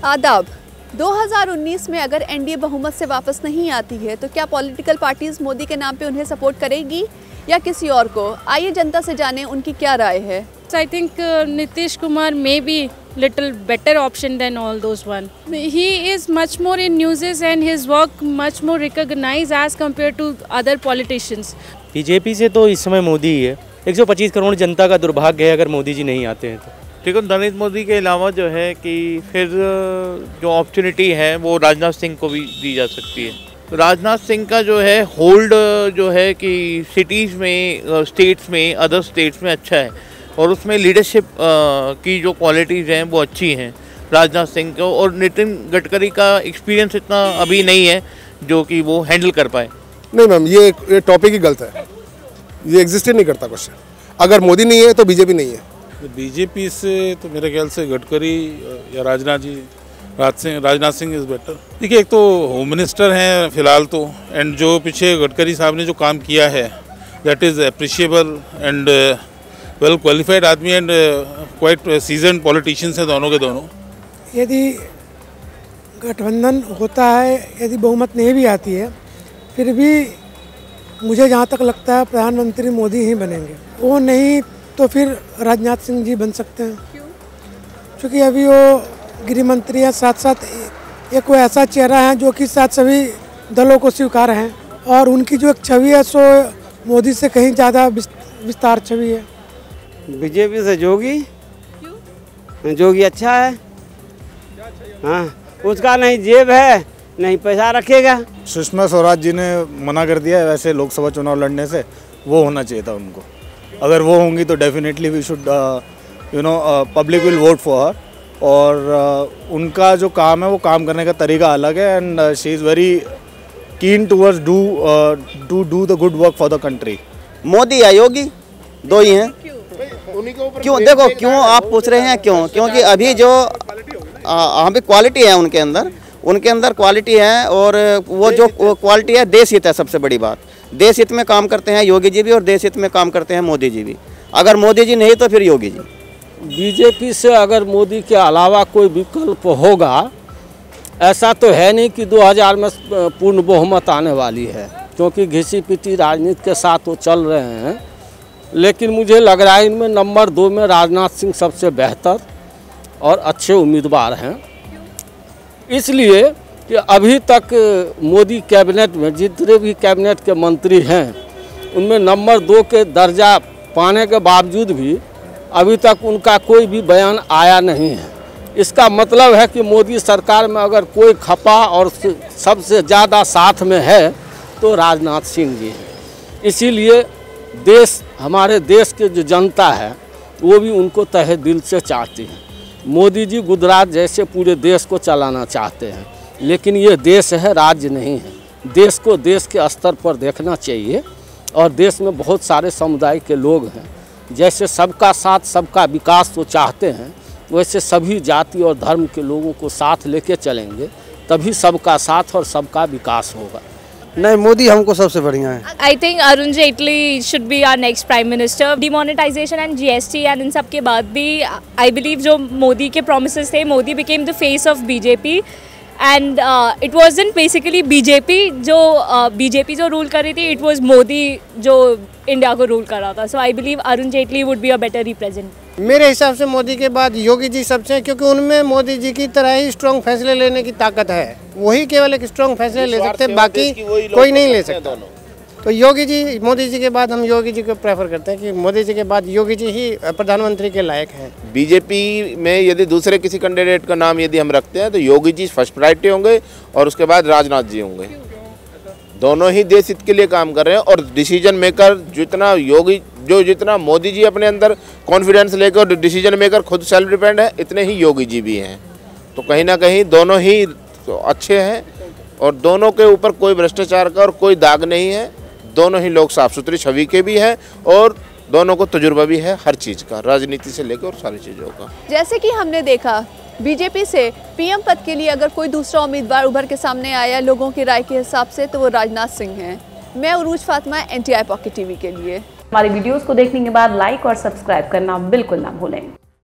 आदाब। 2019 में अगर एनडीए बहुमत से वापस नहीं आती है तो क्या पॉलिटिकल पार्टीज मोदी के नाम पे उन्हें सपोर्ट करेगी या किसी और को? आइए जनता से जानें उनकी क्या राय है। I think Nitish Kumar may be little better option than all those one. He is much more in newses and his work much more recognized as compared to other politicians. BJP से तो इस समय मोदी ही है। 125 करोड़ जनता का दुर्भाग्य है अगर मोदी जी नहीं आते हैं तो। ठीक है, नरेंद्र मोदी के अलावा जो है कि फिर जो अपॉर्चुनिटी है वो राजनाथ सिंह को भी दी जा सकती है। राजनाथ सिंह का जो है होल्ड जो है कि सिटीज़ में, स्टेट्स में, अदर स्टेट्स में अच्छा है और उसमें लीडरशिप की जो क्वालिटीज़ हैं वो अच्छी हैं राजनाथ सिंह को। और नितिन गडकरी का एक्सपीरियंस इतना अभी नहीं है जो कि वो हैंडल कर पाए। नहीं मैम, ये टॉपिक ही गलत है, ये एग्जिस्ट ही नहीं करता क्वेश्चन। अगर मोदी नहीं है तो बीजेपी नहीं है। बीजेपी से तो मेरे ख्याल से गडकरी या राजनाथ सिंह इज़ बेटर। देखिए, एक तो होम मिनिस्टर हैं फिलहाल तो, एंड जो पीछे गडकरी साहब ने जो काम किया है that is appreciable and well qualified आदमी एंड क्वाइट सीजन पॉलिटिशियंस हैं दोनों के दोनों। यदि गठबंधन होता है, यदि बहुमत नहीं भी आती है, फिर भी मुझे जहाँ तक लगता है प्रधानमंत्री मोदी ही बनेंगे। वो नहीं तो फिर राजनाथ सिंह जी बन सकते हैं। क्यों? क्योंकि अभी वो गृह मंत्री हैं, साथ साथ एक वो ऐसा चेहरा है जो कि साथ सभी दलों को स्वीकार हैं और उनकी जो एक छवि है सो मोदी से कहीं ज़्यादा विस्तार छवि है। बीजेपी से जोगी। क्यों? जोगी अच्छा है। हाँ, उसका नहीं जेब है, नहीं पैसा रखेगा। सुषमा स्वराज जी ने मना कर दिया है वैसे लोकसभा चुनाव लड़ने से, वो होना चाहिए था उनको। अगर वो होंगी तो definitely we should public will vote for her. और उनका जो काम है वो काम करने का तरीका अलग है and she is very keen towards do the good work for the country. Modi या योगी दो ही हैं। क्यों? देखो, क्यों आप पूछ रहे हैं क्यों? क्योंकि अभी जो अभी क्वालिटी है उनके अंदर क्वालिटी है और वो जो क्वालिटी है देश हित है। सबसे बड़ी बात, देश हित में काम करते हैं योगी जी भी और देश हित में काम करते हैं मोदी जी भी। अगर मोदी जी नहीं तो फिर योगी जी। बीजेपी से अगर मोदी के अलावा कोई विकल्प होगा, ऐसा तो है नहीं कि 2000 में पूर्ण बहुमत आने वाली है, क्योंकि घिसी पिटी राजनीति के साथ वो चल रहे हैं। लेकिन मुझे लग रहा है इनमें नंबर 2 में राजनाथ सिंह सबसे बेहतर और अच्छे उम्मीदवार हैं। इसलिए कि अभी तक मोदी कैबिनेट में जितने भी कैबिनेट के मंत्री हैं उनमें नंबर 2 के दर्जा पाने के बावजूद भी अभी तक उनका कोई भी बयान आया नहीं है। इसका मतलब है कि मोदी सरकार में अगर कोई खपा और सबसे ज़्यादा साथ में है तो राजनाथ सिंह जी हैं। इसीलिए हमारे देश के जो जनता है वो भी उनको तहे दिल से चाहती है। मोदी जी गुजरात जैसे पूरे देश को चलाना चाहते हैं, लेकिन ये देश है, राज्य नहीं है। देश को देश के स्तर पर देखना चाहिए और देश में बहुत सारे समुदाय के लोग हैं। जैसे सबका साथ सबका विकास वो चाहते हैं, वैसे सभी जाति और धर्म के लोगों को साथ लेके चलेंगे, तभी सबका साथ और सबका विकास होगा। नहीं, मोदी हमको सबसे बढ़िया है। I think Arun Jaitley should be our next prime minister. Demonetization and GST and इन सब के बाद भी I believe जो मोदी के promises थे, Modi became the face of BJP and it wasn't basically BJP जो रूल कर रही थी, it was मोदी जो इंडिया को रूल कर रहा था। So I believe Arun Jaitley would be a better representative. मेरे हिसाब से मोदी के बाद योगी जी सबसे, क्योंकि उनमें मोदी जी की तरह ही स्ट्रॉन्ग फैसले लेने की ताकत है। वही केवल एक स्ट्रॉन्ग फैसले ले सकते हैं, बाकी कोई नहीं ले सकता। तो योगी जी, मोदी जी के बाद हम योगी जी को प्रेफर करते हैं कि मोदी जी के बाद योगी जी ही प्रधानमंत्री के लायक हैं। बीजेपी में यदि दूसरे किसी कैंडिडेट का नाम यदि हम रखते हैं तो योगी जी फर्स्ट प्रायोरिटी होंगे और उसके बाद राजनाथ जी होंगे। दोनों ही देश हित के लिए काम कर रहे हैं और डिसीजन मेकर जितना मोदी जी अपने अंदर कॉन्फिडेंस लेकर डिसीजन मेकर खुद सेल्फ डिपेंड है, इतने ही योगी जी भी हैं। तो कहीं ना कहीं दोनों ही अच्छे हैं और दोनों के ऊपर कोई भ्रष्टाचार का और कोई दाग नहीं है। दोनों ही लोग साफ सुथरी छवि के भी हैं और दोनों को तजुर्बा भी है हर चीज़ का, राजनीति से लेकर और सारी चीज़ों का। जैसे कि हमने देखा बीजेपी से पीएम पद के लिए अगर कोई दूसरा उम्मीदवार उभर के सामने आया लोगों की राय के हिसाब से तो वो राजनाथ सिंह हैं। मैं उरूज फातिमा, NTI पॉकेट टीवी के लिए। हमारी वीडियोस को देखने के बाद लाइक और सब्सक्राइब करना बिल्कुल ना भूलें।